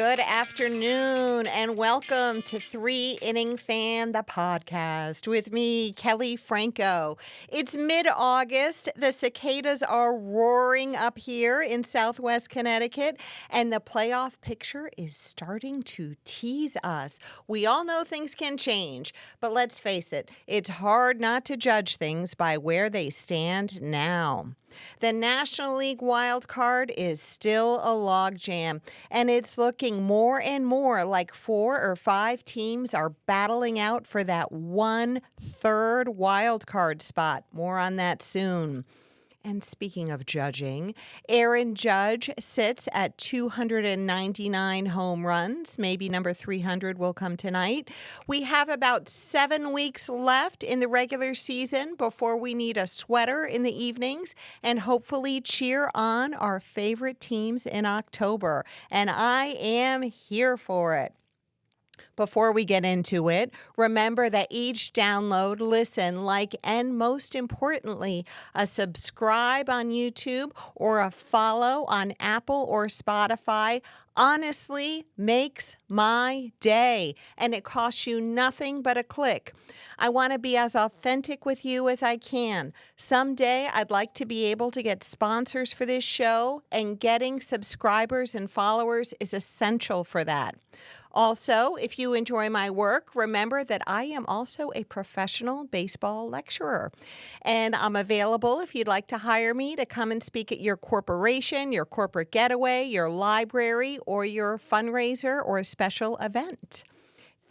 Good afternoon and welcome to 3 Inning Fan, the podcast with me, Kelley Franco. It's mid-August. The cicadas are roaring up here in Southwest Connecticut, and the playoff picture is starting to tease us. We all know things can change, but let's face it, it's hard not to judge things by where they stand now. The National League wild card is still a logjam, and it's looking more and more like 4 or 5 teams are battling out for that 1/3 wild card spot. More on that soon. And speaking of judging, Aaron Judge sits at 299 home runs. Maybe number 300 will come tonight. We have about 7 weeks left in the regular season before we need a sweater in the evenings and hopefully cheer on our favorite teams in October. And I am here for it. Before we get into it, remember that each download, listen, like, and most importantly, a subscribe on YouTube or a follow on Apple or Spotify honestly makes my day, and it costs you nothing but a click. I want to be as authentic with you as I can. Someday, I'd like to be able to get sponsors for this show, and getting subscribers and followers is essential for that. Also, if you enjoy my work, remember that I am also a professional baseball lecturer, and I'm available if you'd like to hire me to come and speak at your corporation, your corporate getaway, your library, or your fundraiser or special event.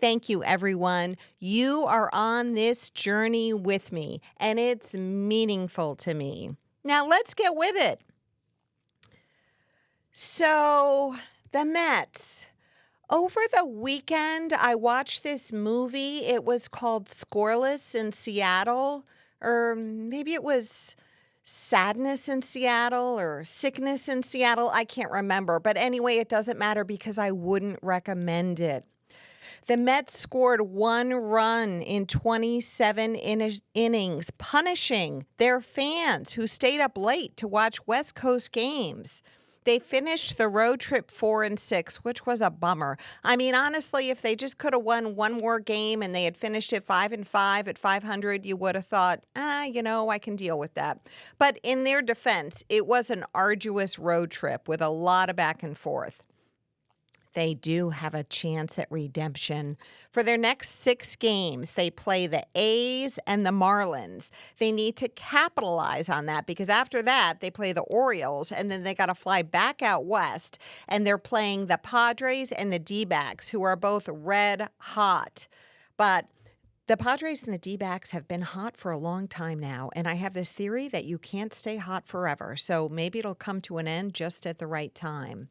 Thank you, everyone. You are on this journey with me, and it's meaningful to me. Now, let's get with it. So, the Mets. Over the weekend, I watched this movie. It was called Scoreless in Seattle, or maybe it was Sadness in Seattle or Sickness in Seattle. I can't remember. But anyway, it doesn't matter because I wouldn't recommend it. The Mets scored 1 run in 27 innings, punishing their fans who stayed up late to watch West Coast games. They finished the road trip 4-6, which was a bummer. I mean, honestly, if they just could have won one more game and they had finished it 5-5 at 500, you would have thought, I can deal with that. But in their defense, it was an arduous road trip with a lot of back and forth. They do have a chance at redemption. For their next 6 games, they play the A's and the Marlins. They need to capitalize on that because after that, they play the Orioles, and then they got to fly back out west, and they're playing the Padres and the D-backs, who are both red hot. But the Padres and the D-backs have been hot for a long time now, and I have this theory that you can't stay hot forever, so maybe it'll come to an end just at the right time.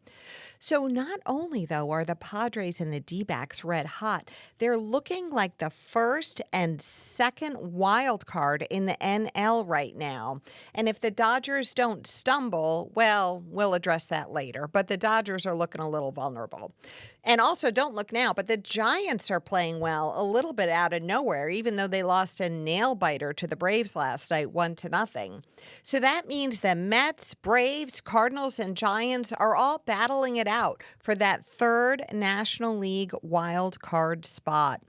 So not only, though, are the Padres and the D-backs red hot, they're looking like the first and second wild card in the NL right now. And if the Dodgers don't stumble, well, we'll address that later. But the Dodgers are looking a little vulnerable. And also, don't look now, but the Giants are playing well a little bit out of nowhere, even though they lost a nail-biter to the Braves last night, 1-0. So that means the Mets, Braves, Cardinals, and Giants are all battling it out for that 3rd National League wild card spot.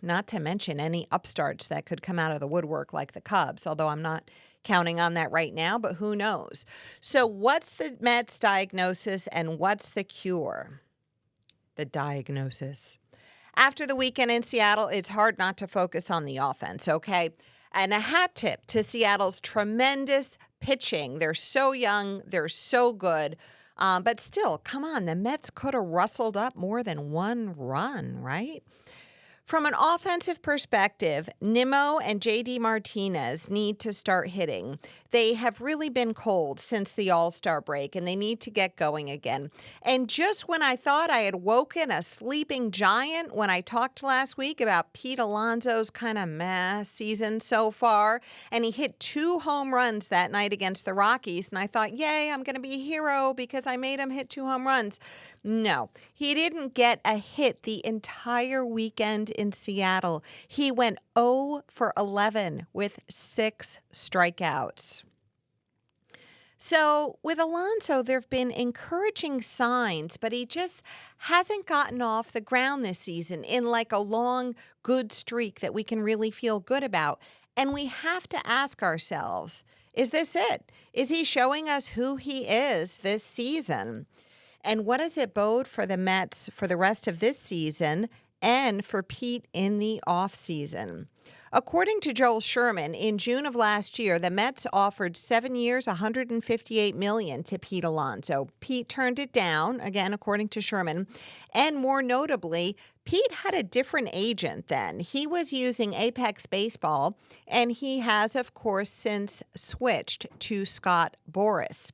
Not to mention any upstarts that could come out of the woodwork like the Cubs, although I'm not counting on that right now, but who knows? So what's the Mets' diagnosis and what's the cure? The diagnosis. After the weekend in Seattle, it's hard not to focus on the offense, okay? And a hat tip to Seattle's tremendous pitching. They're so young. They're so good. But still, come on, the Mets could have rustled up more than 1 run, right? From an offensive perspective, Nimmo and J.D. Martinez need to start hitting. They have really been cold since the All-Star break, and they need to get going again. And just when I thought I had woken a sleeping giant when I talked last week about Pete Alonso's kind of meh season so far, and he hit 2 home runs that night against the Rockies, and I thought, yay, I'm going to be a hero because I made him hit 2 home runs. No, he didn't get a hit the entire weekend in Seattle. He went 0 for 11 with 6 strikeouts. So with Alonso, there have been encouraging signs, but he just hasn't gotten off the ground this season in like a long, good streak that we can really feel good about. And we have to ask ourselves, is this it? Is he showing us who he is this season? And what does it bode for the Mets for the rest of this season and for Pete in the offseason? According to Joel Sherman, in June of last year, the Mets offered 7 years, $158 million to Pete Alonso. Pete turned it down, again, according to Sherman. And more notably, Pete had a different agent then. He was using Apex Baseball, and he has, of course, since switched to Scott Boras.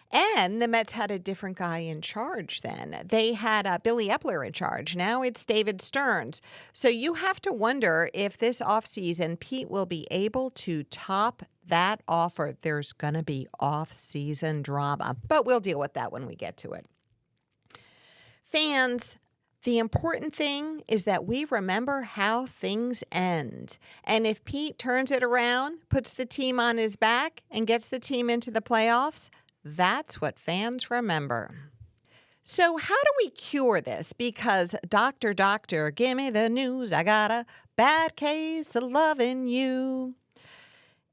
And the Mets had a different guy in charge then. They had Billy Epler in charge. Now it's David Stearns. So you have to wonder if this offseason Pete will be able to top that offer. There's going to be off-season drama, but we'll deal with that when we get to it. Fans, the important thing is that we remember how things end. And if Pete turns it around, puts the team on his back, and gets the team into the playoffs, that's what fans remember. So how do we cure this? Because doctor, give me the news. I got a bad case of loving you.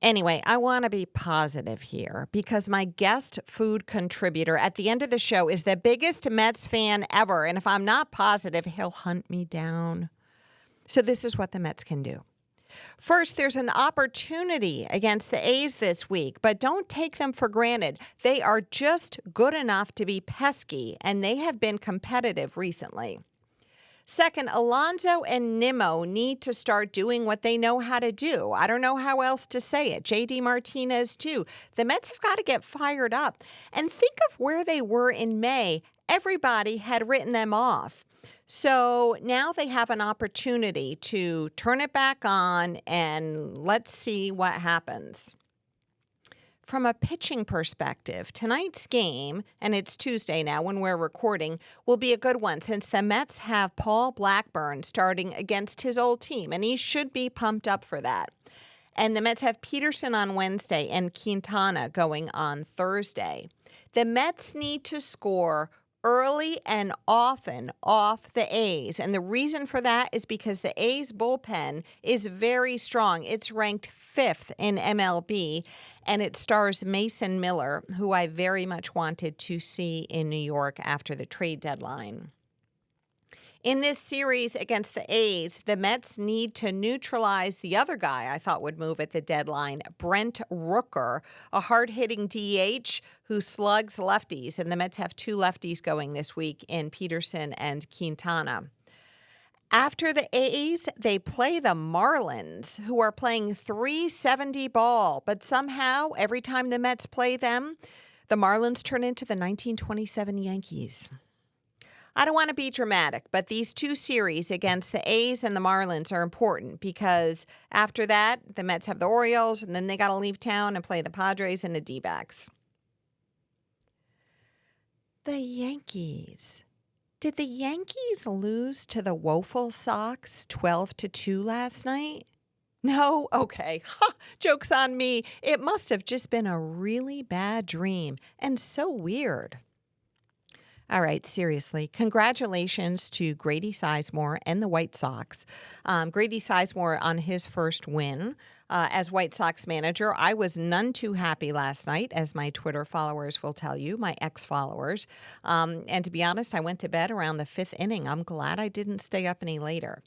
Anyway, I want to be positive here because my guest food contributor at the end of the show is the biggest Mets fan ever. And if I'm not positive, he'll hunt me down. So this is what the Mets can do. First, there's an opportunity against the A's this week, but don't take them for granted. They are just good enough to be pesky, and they have been competitive recently. Second, Alonso and Nimmo need to start doing what they know how to do. I don't know how else to say it. J.D. Martinez, too. The Mets have got to get fired up. And think of where they were in May. Everybody had written them off. So now they have an opportunity to turn it back on, and let's see what happens. From a pitching perspective, tonight's game, and it's Tuesday now when we're recording, will be a good one since the Mets have Paul Blackburn starting against his old team, and he should be pumped up for that. And the Mets have Peterson on Wednesday and Quintana going on Thursday. The Mets need to score early and often off the A's. And the reason for that is because the A's bullpen is very strong. It's ranked 5th in MLB, and it stars Mason Miller, who I very much wanted to see in New York after the trade deadline. In this series against the A's, the Mets need to neutralize the other guy I thought would move at the deadline, Brent Rooker, a hard-hitting DH who slugs lefties. And the Mets have 2 lefties going this week in Peterson and Quintana. After the A's, they play the Marlins, who are playing .370 ball. But somehow, every time the Mets play them, the Marlins turn into the 1927 Yankees. I don't want to be dramatic, but these 2 series against the A's and the Marlins are important because after that, the Mets have the Orioles, and then they got to leave town and play the Padres and the D-backs. The Yankees. Did the Yankees lose to the woeful Sox 12-2 last night? No? Okay. Joke's on me. It must have just been a really bad dream and so weird. All right, seriously, congratulations to Grady Sizemore and the White Sox. Grady Sizemore on his first win as White Sox manager. I was none too happy last night, as my Twitter followers will tell you, my ex-followers. And to be honest, I went to bed around the 5th inning. I'm glad I didn't stay up any later.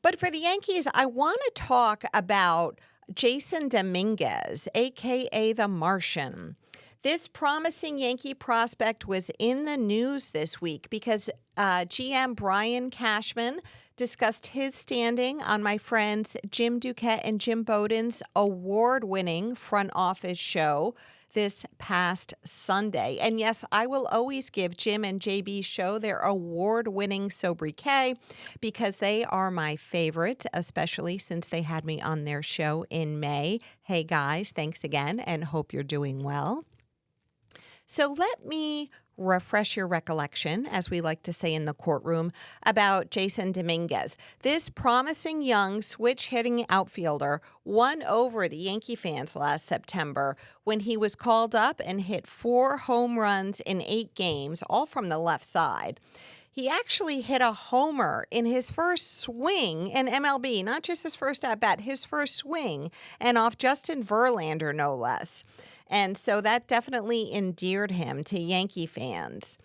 But for the Yankees, I want to talk about Jasson Dominguez, a.k.a. the Martian. This promising Yankee prospect was in the news this week because GM Brian Cashman discussed his standing on my friends Jim Duquette and Jim Bowden's award-winning front office show this past Sunday. And yes, I will always give Jim and JB's show their award-winning sobriquet because they are my favorite, especially since they had me on their show in May. Hey guys, thanks again and hope you're doing well. So let me refresh your recollection, as we like to say in the courtroom, about Jasson Dominguez. This promising young switch-hitting outfielder won over the Yankee fans last September when he was called up and hit 4 home runs in 8 games, all from the left side. He actually hit a homer in his first swing in MLB, not just his first at-bat, his first swing, and off Justin Verlander, no less. And so that definitely endeared him to Yankee fans.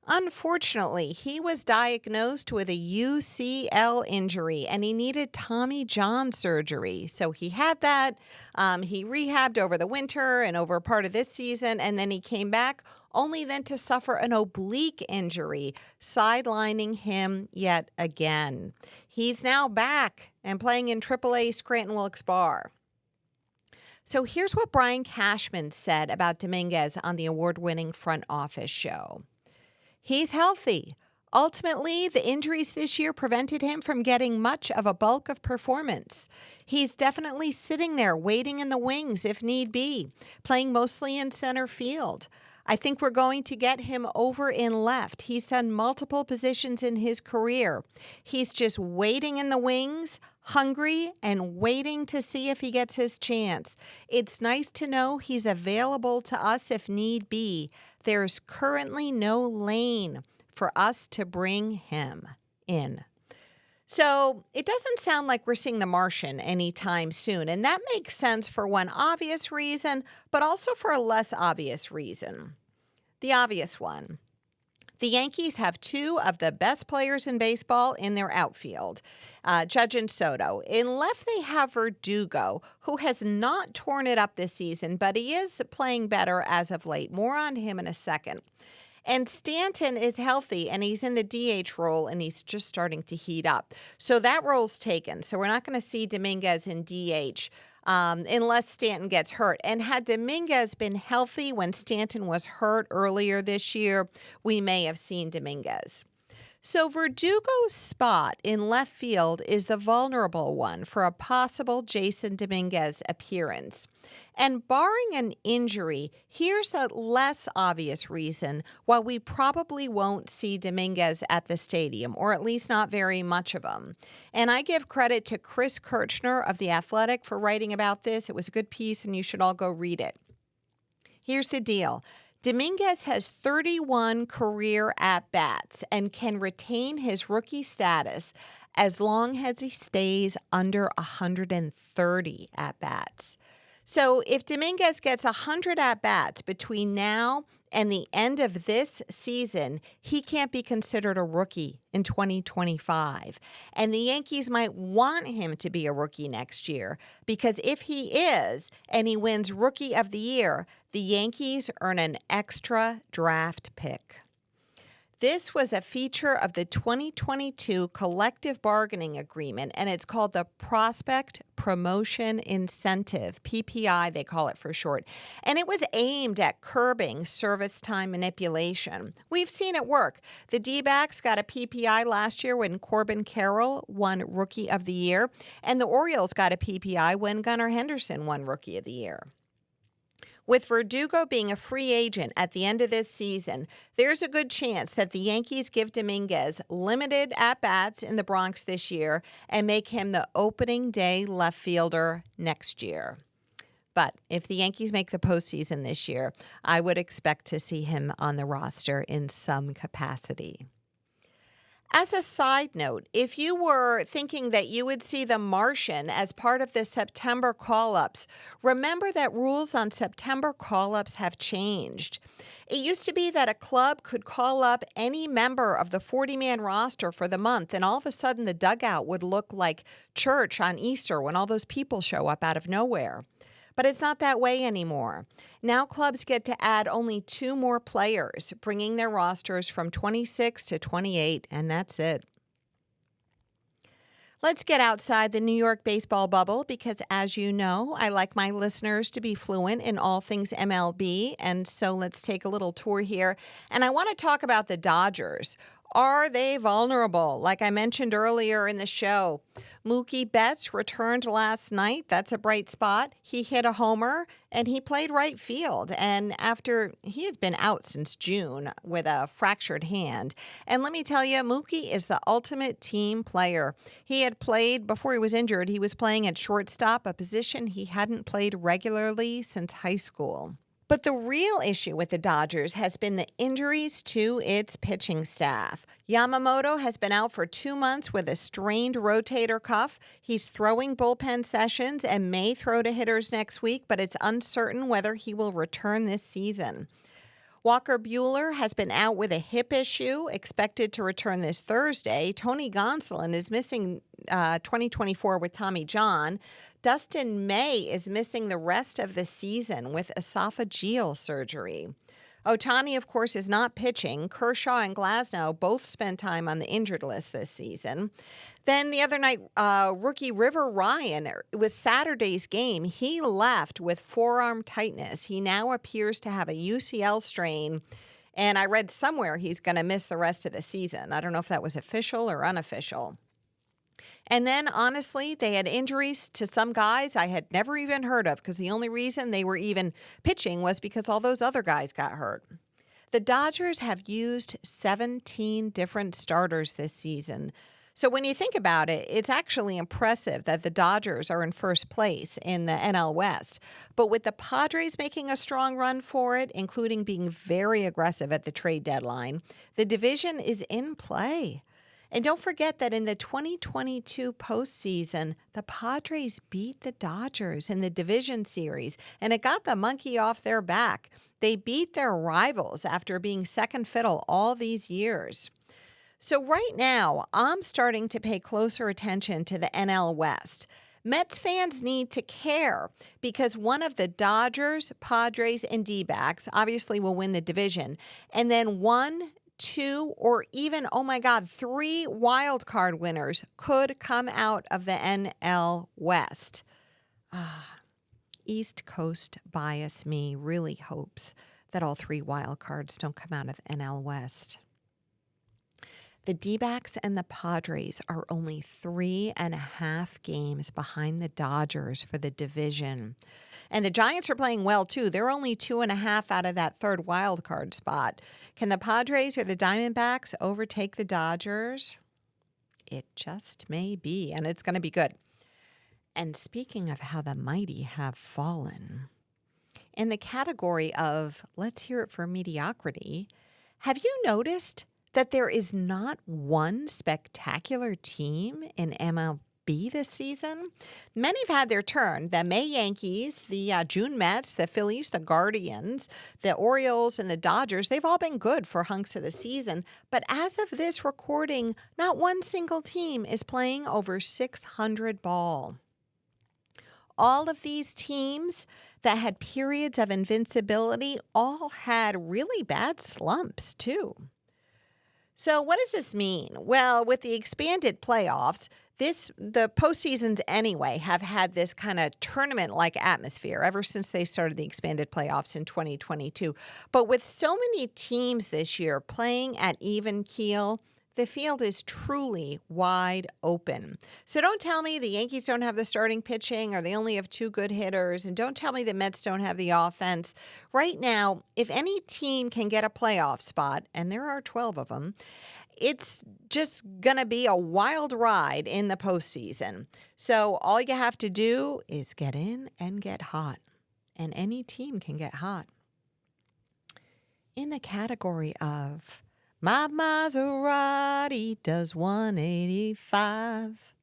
Unfortunately, he was diagnosed with a UCL injury and he needed Tommy John surgery. So he had that. He rehabbed over the winter and over part of this season, and then he came back only then to suffer an oblique injury, sidelining him yet again. He's now back and playing in AAA Scranton Wilkes-Barre. So here's what Brian Cashman said about Dominguez on the award-winning Front Office show. He's healthy. Ultimately, the injuries this year prevented him from getting much of a bulk of performance. He's definitely sitting there waiting in the wings if need be, playing mostly in center field. I think we're going to get him over in left. He's done multiple positions in his career. He's just waiting in the wings, hungry, and waiting to see if he gets his chance. It's nice to know he's available to us if need be. There's currently no lane for us to bring him in. So it doesn't sound like we're seeing the Martian anytime soon, and that makes sense for one obvious reason, but also for a less obvious reason. The obvious one. The Yankees have 2 of the best players in baseball in their outfield, Judge and Soto. In left, they have Verdugo, who has not torn it up this season, but he is playing better as of late. More on him in a second. And Stanton is healthy, and he's in the DH role, and he's just starting to heat up. So that role's taken. So we're not going to see Dominguez in DH unless Stanton gets hurt. And had Dominguez been healthy when Stanton was hurt earlier this year, we may have seen Dominguez. So Verdugo's spot in left field is the vulnerable one for a possible Jasson Dominguez appearance. And barring an injury, here's the less obvious reason why we probably won't see Dominguez at the stadium, or at least not very much of him. And I give credit to Chris Kirchner of The Athletic for writing about this. It was a good piece, and you should all go read it. Here's the deal. Dominguez has 31 career at-bats and can retain his rookie status as long as he stays under 130 at-bats. So if Dominguez gets 100 at-bats between now and the end of this season, he can't be considered a rookie in 2025. And the Yankees might want him to be a rookie next year, because if he is and he wins Rookie of the Year, the Yankees earn an extra draft pick. This was a feature of the 2022 collective bargaining agreement, and it's called the Prospect Promotion Incentive, PPI they call it for short. And it was aimed at curbing service time manipulation. We've seen it work. The D-backs got a PPI last year when Corbin Carroll won Rookie of the Year, and the Orioles got a PPI when Gunnar Henderson won Rookie of the Year. With Verdugo being a free agent at the end of this season, there's a good chance that the Yankees give Dominguez limited at-bats in the Bronx this year and make him the opening day left fielder next year. But if the Yankees make the postseason this year, I would expect to see him on the roster in some capacity. As a side note, if you were thinking that you would see the Martian as part of the September call-ups, remember that rules on September call-ups have changed. It used to be that a club could call up any member of the 40-man roster for the month, and all of a sudden the dugout would look like church on Easter when all those people show up out of nowhere. But it's not that way anymore. Now clubs get to add only 2 more players, bringing their rosters from 26 to 28, and that's it. Let's get outside the New York baseball bubble because, as you know, I like my listeners to be fluent in all things MLB, and so let's take a little tour here. And I want to talk about the Dodgers. Are they vulnerable? Like I mentioned earlier in the show, Mookie Betts returned last night. That's a bright spot. He hit a homer and he played right field. And after he has been out since June with a fractured hand. And let me tell you, Mookie is the ultimate team player. He had played before he was injured. He was playing at shortstop, a position he hadn't played regularly since high school. But the real issue with the Dodgers has been the injuries to its pitching staff. Yamamoto has been out for 2 months with a strained rotator cuff. He's throwing bullpen sessions and may throw to hitters next week, but it's uncertain whether he will return this season. Walker Buehler has been out with a hip issue, expected to return this Thursday. Tony Gonsolin is missing 2024 with Tommy John. Dustin May is missing the rest of the season with esophageal surgery. Ohtani, of course, is not pitching. Kershaw and Glasnow both spent time on the injured list this season. Then the other night, rookie River Ryan, it was Saturday's game. He left with forearm tightness. He now appears to have a UCL strain, and I read somewhere he's going to miss the rest of the season. I don't know if that was official or unofficial. And then, honestly, they had injuries to some guys I had never even heard of because the only reason they were even pitching was because all those other guys got hurt. The Dodgers have used 17 different starters this season. So when you think about it, it's actually impressive that the Dodgers are in first place in the NL West. But with the Padres making a strong run for it, including being very aggressive at the trade deadline, the division is in play. And don't forget that in the 2022 postseason, the Padres beat the Dodgers in the division series, and it got the monkey off their back. They beat their rivals after being second fiddle all these years. So right now, I'm starting to pay closer attention to the NL West. Mets fans need to care because one of the Dodgers, Padres, and D-backs obviously will win the division. And then 1, 2, or even, 3 wild card winners could come out of the NL West. East Coast bias me really hopes that all 3 wild cards don't come out of NL West. The D-backs and the Padres are only 3.5 games behind the Dodgers for the division. And the Giants are playing well, too. They're only 2.5 out of that third wild card spot. Can the Padres or the Diamondbacks overtake the Dodgers? It just may be, and it's going to be good. And speaking of how the mighty have fallen, in the category of let's hear it for mediocrity, have you noticed that there is not one spectacular team in MLB this season? Many have had their turn. The May Yankees, the June Mets, the Phillies, the Guardians, the Orioles, and the Dodgers, they've all been good for hunks of the season. But as of this recording, not one single team is playing over 600 ball. All of these teams that had periods of invincibility all had really bad slumps, too. So what does this mean? Well, with the expanded playoffs, the postseasons anyway have had this kind of tournament-like atmosphere ever since they started the expanded playoffs in 2022. But with so many teams this year playing at even keel, the field is truly wide open. So don't tell me the Yankees don't have the starting pitching or they only have 2 good hitters, and don't tell me the Mets don't have the offense. Right now, if any team can get a playoff spot, and there are 12 of them, it's just going to be a wild ride in the postseason. So all you have to do is get in and get hot, and any team can get hot. In the category of my Maserati does 185.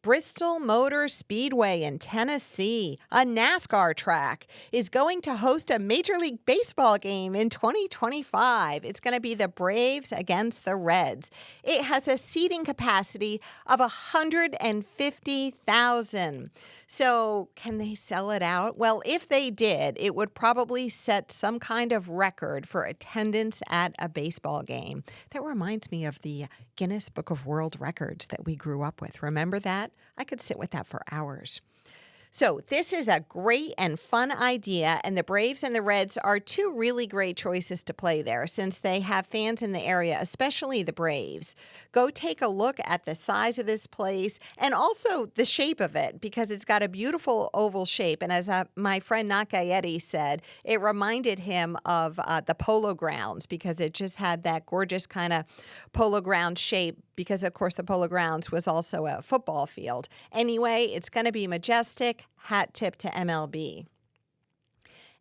Bristol Motor Speedway in Tennessee, a NASCAR track, is going to host a Major League Baseball game in 2025. It's going to be the Braves against the Reds. It has a seating capacity of 150,000. So can they sell it out? Well, if they did, it would probably set some kind of record for attendance at a baseball game. That reminds me of the Guinness Book of World Records that we grew up with. Remember that? I could sit with that for hours. So this is a great and fun idea, and the Braves and the Reds are two really great choices to play there since they have fans in the area, especially the Braves. Go take a look at the size of this place and also the shape of it because it's got a beautiful oval shape. And as my friend Nakayetti said, it reminded him of the Polo Grounds because it just had that gorgeous kind of Polo Ground shape because, of course, the Polo Grounds was also a football field. Anyway, it's going to be majestic. Hat tip to MLB.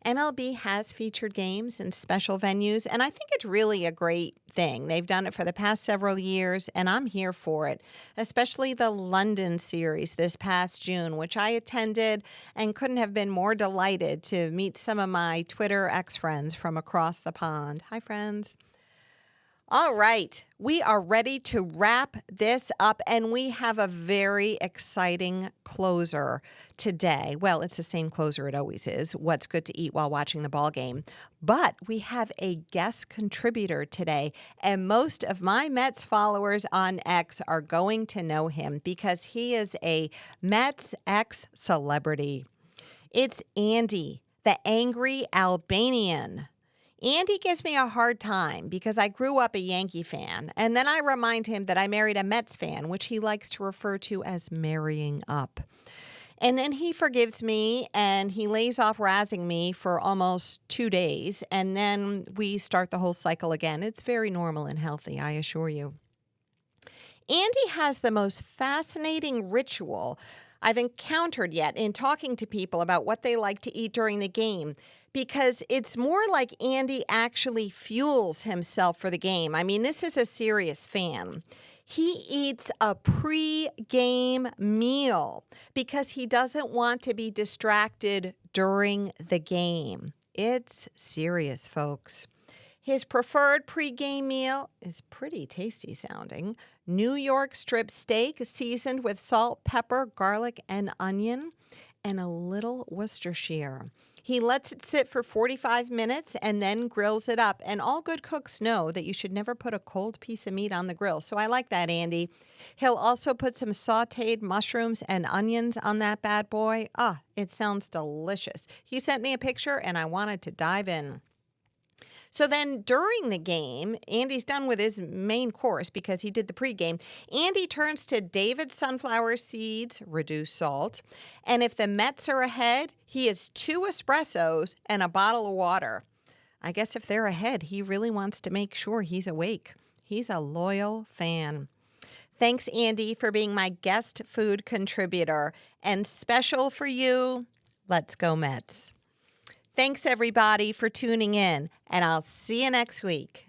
MLB has featured games in special venues, and I think it's really a great thing. They've done it for the past several years, and I'm here for it, especially the London series this past June, which I attended and couldn't have been more delighted to meet some of my Twitter ex-friends from across the pond. Hi, friends. All right, we are ready to wrap this up, and we have a very exciting closer today. Well, it's the same closer it always is, what's good to eat while watching the ball game. But we have a guest contributor today, and most of my Mets followers on X are going to know him because he is a Mets X celebrity. It's Andy, the angry Albanian. Andy gives me a hard time because I grew up a Yankee fan, and then I remind him that I married a Mets fan, which he likes to refer to as marrying up. And then he forgives me, and he lays off razzing me for almost 2 days, and then we start the whole cycle again. It's very normal and healthy, I assure you. Andy has the most fascinating ritual I've encountered yet in talking to people about what they like to eat during the game, because it's more like Andy actually fuels himself for the game. I mean, this is a serious fan. He eats a pre-game meal because he doesn't want to be distracted during the game. It's serious, folks. His preferred pre-game meal is pretty tasty sounding. New York strip steak seasoned with salt, pepper, garlic, and onion, and a little Worcestershire. He lets it sit for 45 minutes and then grills it up. And all good cooks know that you should never put a cold piece of meat on the grill. So I like that, Andy. He'll also put some sautéed mushrooms and onions on that bad boy. It sounds delicious. He sent me a picture and I wanted to dive in. So then during the game, Andy's done with his main course because he did the pregame. Andy turns to David sunflower seeds, reduced salt. And if the Mets are ahead, he has 2 espressos and a bottle of water. I guess if they're ahead, he really wants to make sure he's awake. He's a loyal fan. Thanks, Andy, for being my guest food contributor. And special for you, let's go Mets. Thanks, everybody, for tuning in, and I'll see you next week.